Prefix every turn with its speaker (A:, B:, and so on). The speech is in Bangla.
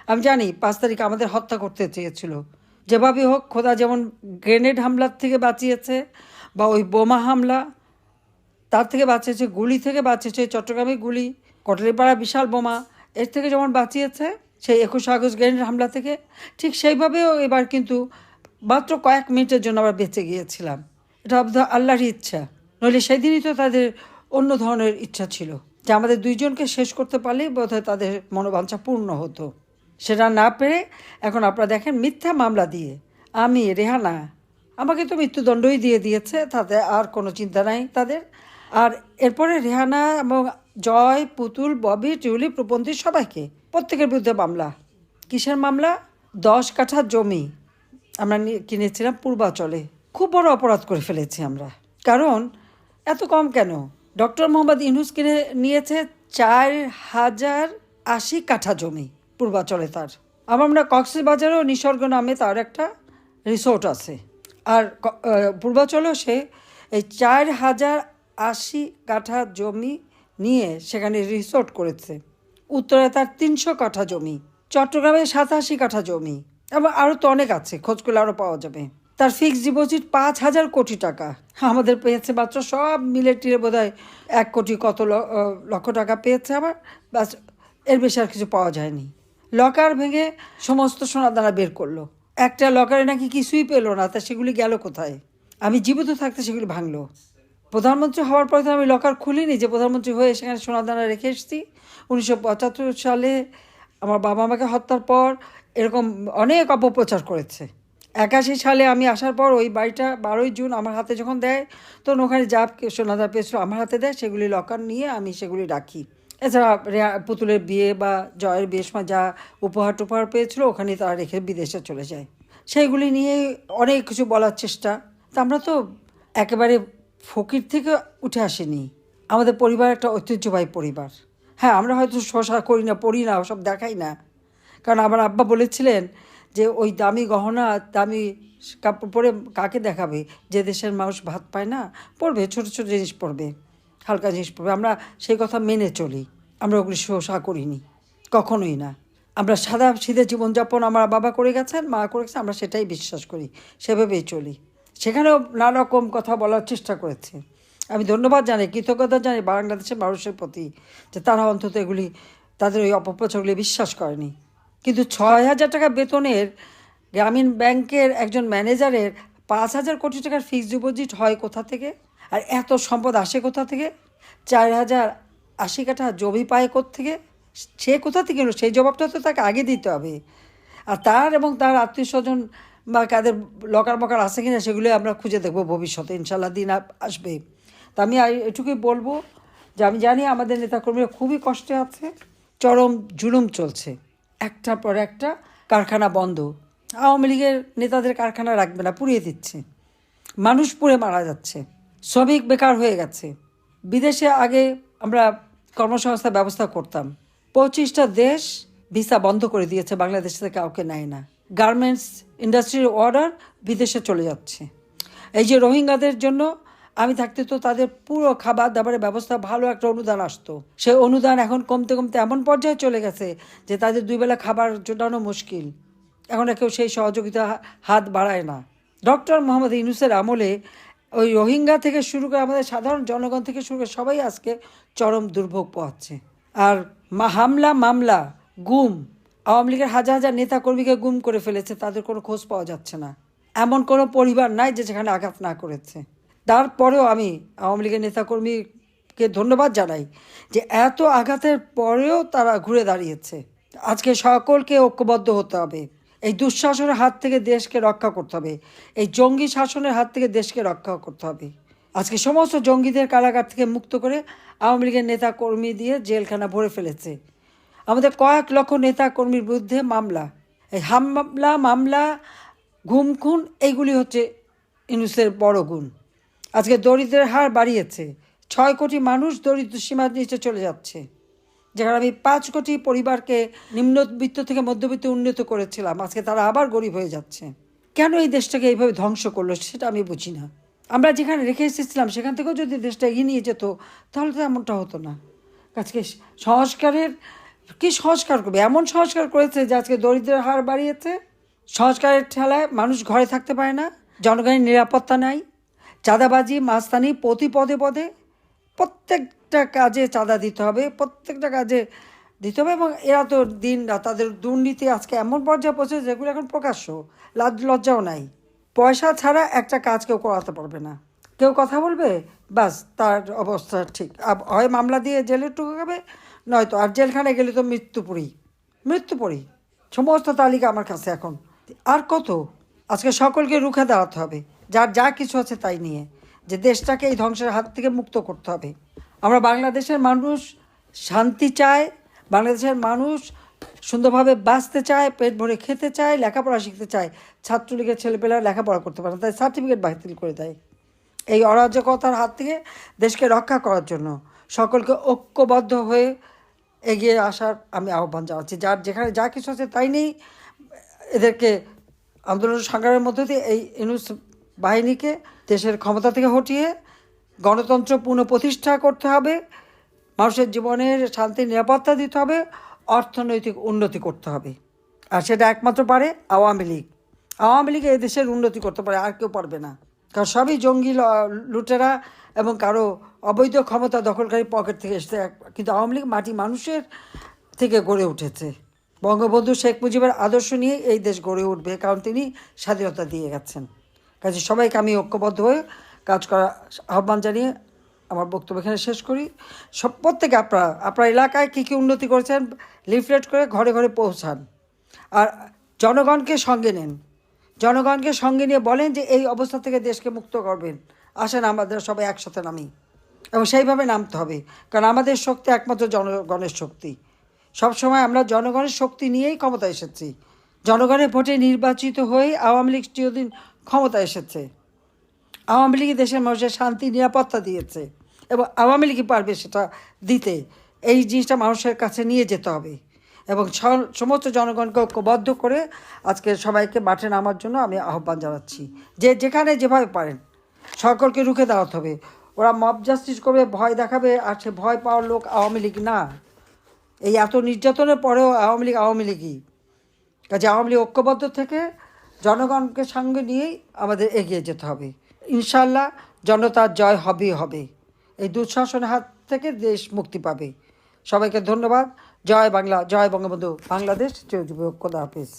A: আমি জানি 5 তারিখ আমাদের হত্যা করতে চেয়েছিল। যেভাবে হোক খোদা যেমন গ্রেনেড হামলার থেকে বাঁচিয়েছে বা ওই বোমা হামলা তার থেকে বাঁচিয়েছে, গুলি থেকে বাঁচিয়েছে, চট্টগ্রামে গুলি, কটারিপাড়া বিশাল বোমা এর থেকে যেমন বাঁচিয়েছে সেই 21 আগস্ট গ্রেনেড হামলা থেকে, ঠিক সেইভাবেও এবার কিন্তু মাত্র কয়েক মিনিটের জন্য আমরা বেঁচে গিয়েছিলাম। এটা আল্লাহরই ইচ্ছা, নইলে সেই দিনই তো তাদের অন্য ধরনের ইচ্ছা ছিল যে আমাদের দুইজনকে শেষ করতে পারলেই বোধহয় তাদের মনোবাঞ্ছা পূর্ণ হতো। সেটা না পেরে এখন আপনারা দেখেন মিথ্যা মামলা দিয়ে আমি রেহানা, আমাকে তো মৃত্যুদণ্ডই দিয়ে দিয়েছে, তাতে আর কোনো চিন্তা নাই তাদের। আর এরপরে রেহানা এবং জয়, পুতুল, ববি, টিউলিপ, রূপন্তী সবাইকে প্রত্যেকের বিরুদ্ধে মামলা। কিসের মামলা? 10 কাঠা জমি আমরা কিনেছিলাম পূর্বাচলে। খুব বড় অপরাধ করে ফেলেছি আমরা। কারণ এত কম কেন? ডক্টর মোহাম্মদ ইউনূস কিনে নিয়েছে 4080 কাঠা জমি পূর্বাচলে তার। আমরা কক্সবাজারেও নিসর্গ নামে তার একটা রিসোর্ট আছে। আর পূর্বাচলেও সে এই 4080 কাঠা জমি নিয়ে সেখানে রিসোর্ট করেছে। উত্তরে তার 300 কাঠা জমি, চট্টগ্রামে 87 কাঠা জমি, এবং আরও তো অনেক আছে, খোঁজ করলে আরও পাওয়া যাবে। তার ফিক্সড ডিপোজিট 5,000 কোটি টাকা, আমাদের পেয়েছে মাত্র সব মিলে টিলে বোধহয় 1 কোটি কত লক্ষ টাকা পেয়েছে আবার, ব্যাস, এর বেশি আর কিছু পাওয়া যায়নি। লকার ভেঙে সমস্ত সোনাদানা বের করলো। একটা লকারে নাকি কিছুই পেলো না, তা সেগুলি গেল কোথায়? আমি জীবিত থাকতে সেগুলি ভাঙলো। প্রধানমন্ত্রী হওয়ার পরে তো আমি লকার খুলিনি যে প্রধানমন্ত্রী হয়ে সেখানে সোনাদানা রেখে এসেছি। 1975 সালে আমার বাবা আমাকে হত্যার পর এরকম অনেক অপপ্রচার করেছে। 81 সালে আমি আসার পর ওই বাড়িটা 12ই জুন আমার হাতে যখন দেয়, তখন ওখানে যা সোনাদানা পেয়েছিল আমার হাতে দেয়, সেগুলি লকার নিয়ে আমি সেগুলি রাখি। এছাড়া পুতুলের বিয়ে বা জয়ের বিয়ের সময় যা উপহার টুপহার পেয়েছিল ওখানে তারা রেখে বিদেশে চলে যায়। সেইগুলি নিয়ে অনেক কিছু বলার চেষ্টা। তা আমরা তো একেবারে ফকির থেকে উঠে আসেনি। আমাদের পরিবার একটা ঐতিহ্যবাহী পরিবার। হ্যাঁ, আমরা হয়তো শশা করি না, পড়ি না, ওসব দেখাই না। কারণ আমার আব্বা বলেছিলেন যে ওই দামি গহনা, দামি কাপড় পরে কাকে দেখাবে? যে দেশের মানুষ ভাত পায় না, পড়বে ছোটো ছোটো জিনিস পড়বে, হালকা জিনিস পড়বে। আমরা সেই কথা মেনে চলি। আমরা ওগুলি শোষা করিনি, কখনোই না। আমরা সাদা সিধে জীবনযাপন আমার বাবা করে গেছেন, মা করে গেছেন, আমরা সেটাই বিশ্বাস করি, সেভাবেই চলি। সেখানেও নানা রকম কথা বলার চেষ্টা করেছে। আমি ধন্যবাদ জানাই, কৃতজ্ঞতা জানাই বাংলাদেশের মানুষের প্রতি, যে তারা অন্তত এগুলি, তাদের ওই অপপ্রচারগুলি বিশ্বাস করেনি। কিন্তু 6,000 টাকা বেতনের গ্রামীণ ব্যাংকের একজন ম্যানেজারের 5,000 কোটি টাকার ফিক্সড ডিপোজিট হয় কোথা থেকে? আর এত সম্পদ আসে কোথা থেকে? 4,080 কাঠা জমি পায় কোত্থেকে? সে কোথা থেকে এলো? সেই জবাবটা তো তাকে আগে দিতে হবে। আর তার এবং তার আত্মীয় স্বজন বা কাদের লকার মকার আছে কিনা সেগুলো আমরা খুঁজে দেখবো ভবিষ্যতে, ইনশাল্লাহ দিন আসবে। তা আমি এটুকুই বলবো যে আমি জানি আমাদের নেতাকর্মীরা খুবই কষ্টে আছে, চরম জুলুম চলছে, একটার পর একটা কারখানা বন্ধ। আওয়ামী লীগের নেতাদের কারখানা রাখবে না, পুড়িয়ে দিচ্ছে, মানুষ পুড়ে মারা যাচ্ছে, শ্রমিক বেকার হয়ে গেছে। বিদেশে আগে আমরা কর্মসংস্থার ব্যবস্থা করতাম, 25টা দেশ ভিসা বন্ধ করে দিয়েছে, বাংলাদেশ থেকে কাউকে নেয় না। গার্মেন্টস ইন্ডাস্ট্রির অর্ডার বিদেশে চলে যাচ্ছে। এই যে রোহিঙ্গাদের জন্য আমি থাকতে তো তাদের পুরো খাবার দাবারের ব্যবস্থা, ভালো একটা অনুদান আসতো, সেই অনুদান এখন কমতে কমতে এমন পর্যায়ে চলে গেছে যে তাদের 2 বেলা খাবার জোটানো মুশকিল। এখন কেউ সেই সহযোগিতা হাত বাড়ায় না। ডক্টর মোহাম্মদ ইউনূসের আমলে ওই রোহিঙ্গা থেকে শুরু করে আমাদের সাধারণ জনগণ থেকে শুরু করে সবাই আজকে চরম দুর্ভোগ পোহাচ্ছে। আর হামলা, মামলা, গুম, আওয়ামী লীগের হাজার হাজার নেতাকর্মীকে গুম করে ফেলেছে, তাদের কোনো খোঁজ পাওয়া যাচ্ছে না। এমন কোনো পরিবার নাই যে যেখানে আঘাত না করেছে। তারপরেও আমি আওয়ামী লীগের নেতাকর্মীকে ধন্যবাদ জানাই যে এত আঘাতের পরেও তারা ঘুরে দাঁড়িয়েছে। আজকে সকলকে ঐক্যবদ্ধ হতে হবে। এই দুঃশাসনের হাত থেকে দেশকে রক্ষা করতে হবে, এই জঙ্গি শাসনের হাত থেকে দেশকে রক্ষা করতে হবে। আজকে সমস্ত জঙ্গিদের কারাগার থেকে মুক্ত করে আওয়ামী লীগের নেতাকর্মী দিয়ে জেলখানা ভরে ফেলেছে। আমাদের কয়েক লক্ষ নেতাকর্মীর বিরুদ্ধে মামলা, এই হামলা, মামলা, গুম, খুন, এইগুলি হচ্ছে ইউনূসের বড় গুণ। আজকে দরিদ্রের হার বাড়িয়েছে, 6 কোটি মানুষ দরিদ্র সীমার নিচে চলে যাচ্ছে, যেখানে আমি 5 কোটি পরিবারকে নিম্নবিত্ত থেকে মধ্যবিত্তে উন্নত করেছিলাম, আজকে তারা আবার গরিব হয়ে যাচ্ছে। কেন এই দেশটাকে এইভাবে ধ্বংস করলো সেটা আমি বুঝি না। আমরা যেখানে রেখে এসেছিলাম সেখান থেকেও যদি দেশটা এগিয়ে নিয়ে যেত তাহলে তো এমনটা হতো না। আজকে সংস্কারের কি সংস্কার করবে? এমন সংস্কার করেছে যে আজকে দরিদ্রের হার বাড়িয়েছে। সংস্কারের ঠেলায় মানুষ ঘরে থাকতে পারে না, জনগণের নিরাপত্তা নাই, চাঁদাবাজি মাস্তানি প্রতি পদে পদে, প্রত্যেকটা কাজে চাঁদা দিতে হবে, প্রত্যেকটা কাজে দিতে হবে। এবং এরা তো দিন রাত তাদের দুর্নীতি আজকে এমন পর্যায়ে পৌঁছেছে যেগুলো এখন প্রকাশ্য, লাজ লজ্জাও নাই। পয়সা ছাড়া একটা কাজ কেউ করাতে পারবে না। কেউ কথা বলবে, বাস তার অবস্থা ঠিক, হয় মামলা দিয়ে জেলে ঢুকাবে, নয়তো আর জেলখানায় গেলে তো মৃত্যুপুরী। সমস্ত তালিকা আমার কাছে এখন। আর কত? আজকে সকলকে রুখে দাঁড়াতে হবে, যার যা কিছু আছে তাই নিয়ে, যে দেশটাকে এই ধ্বংসের হাত থেকে মুক্ত করতে হবে। আমরা বাংলাদেশের মানুষ শান্তি চায়, বাংলাদেশের মানুষ সুন্দরভাবে বাঁচতে চায়, পেট ভরে খেতে চায়, লেখাপড়া শিখতে চায়। ছাত্রলীগের ছেলেপেলেরা লেখাপড়া করতে পারে না, তাই সার্টিফিকেট বাতিল করে দেয়। এই অরাজকতার হাত থেকে দেশকে রক্ষা করার জন্য সকলকে ঐক্যবদ্ধ হয়ে এগিয়ে আসার আমি আহ্বান জানাচ্ছি। যার যেখানে যা কিছু আছে তাই নেই, এদেরকে আন্দোলন সংগ্রামের মধ্য দিয়ে এই ইউনূস বাহিনীকে দেশের ক্ষমতা থেকে হটিয়ে গণতন্ত্র পুনঃপ্রতিষ্ঠা করতে হবে, মানুষের জীবনের শান্তি নিরাপত্তা দিতে হবে, অর্থনৈতিক উন্নতি করতে হবে। আর সেটা একমাত্র পারে আওয়ামী লীগ। আওয়ামী লীগ এই দেশের উন্নতি করতে পারে, আর কেউ পারবে না। কারণ সবই জঙ্গি লুটেরা এবং কারো অবৈধ ক্ষমতা দখলকারী পকেট থেকে এসেছে। কিন্তু আওয়ামী লীগ মাটি মানুষের থেকে গড়ে উঠেছে। বঙ্গবন্ধু শেখ মুজিবের আদর্শ নিয়ে এই দেশ গড়ে উঠবে, কারণ তিনি স্বাধীনতা দিয়ে গেছেন। কাজে সবাইকে আমি ঐক্যবদ্ধ হয়ে কাজ করা আহ্বান জানিয়ে আমার বক্তব্য এখানে শেষ করি। প্রত্যেকে আপনার এলাকায় কী কী উন্নতি করেছেন লিফলেট করে ঘরে ঘরে পৌঁছান, আর জনগণকে সঙ্গে নেন। জনগণকে সঙ্গে নিয়ে বলেন যে এই অবস্থা থেকে দেশকে মুক্ত করবেন, আসেন আমাদের সবাই একসাথে নামি। এবং সেইভাবে নামতে হবে, কারণ আমাদের শক্তি একমাত্র জনগণের শক্তি। সবসময় আমরা জনগণের শক্তি নিয়েই ক্ষমতায় এসেছি। জনগণের ভোটে নির্বাচিত হয়ে আওয়ামী লীগ চিরদিন ক্ষমতায় এসেছে। আওয়ামী লীগই দেশের মানুষের শান্তি নিরাপত্তা দিয়েছে, এবং আওয়ামী লীগই পারবে সেটা দিতে। এই জিনিসটা মানুষের কাছে নিয়ে যেতে হবে, এবং সমস্ত জনগণকে ঐক্যবদ্ধ করে আজকে সবাইকে মাঠে নামার জন্য আমি আহ্বান জানাচ্ছি। যে যেখানে যেভাবে পারেন সকলকে রুখে দাঁড়াতে হবে। ওরা মব জাস্টিস করবে, ভয় দেখাবে, আর সে ভয় পাওয়ার লোক আওয়ামী লীগ না। এই এত নির্যাতনের পরেও আওয়ামী লীগই। কাজে আওয়ামী লীগ ঐক্যবদ্ধ থেকে জনগণকে সঙ্গে নিয়েই আমাদের এগিয়ে যেতে হবে। ইনশাল্লাহ জনতার জয় হবেই হবে। এই দুঃশাসনের হাত থেকে দেশ মুক্তি পাবে। সবাইকে ধন্যবাদ। জয় বাংলা, জয় বঙ্গবন্ধু, বাংলাদেশ চিরজীবী হোক। খোদা হাফেজ।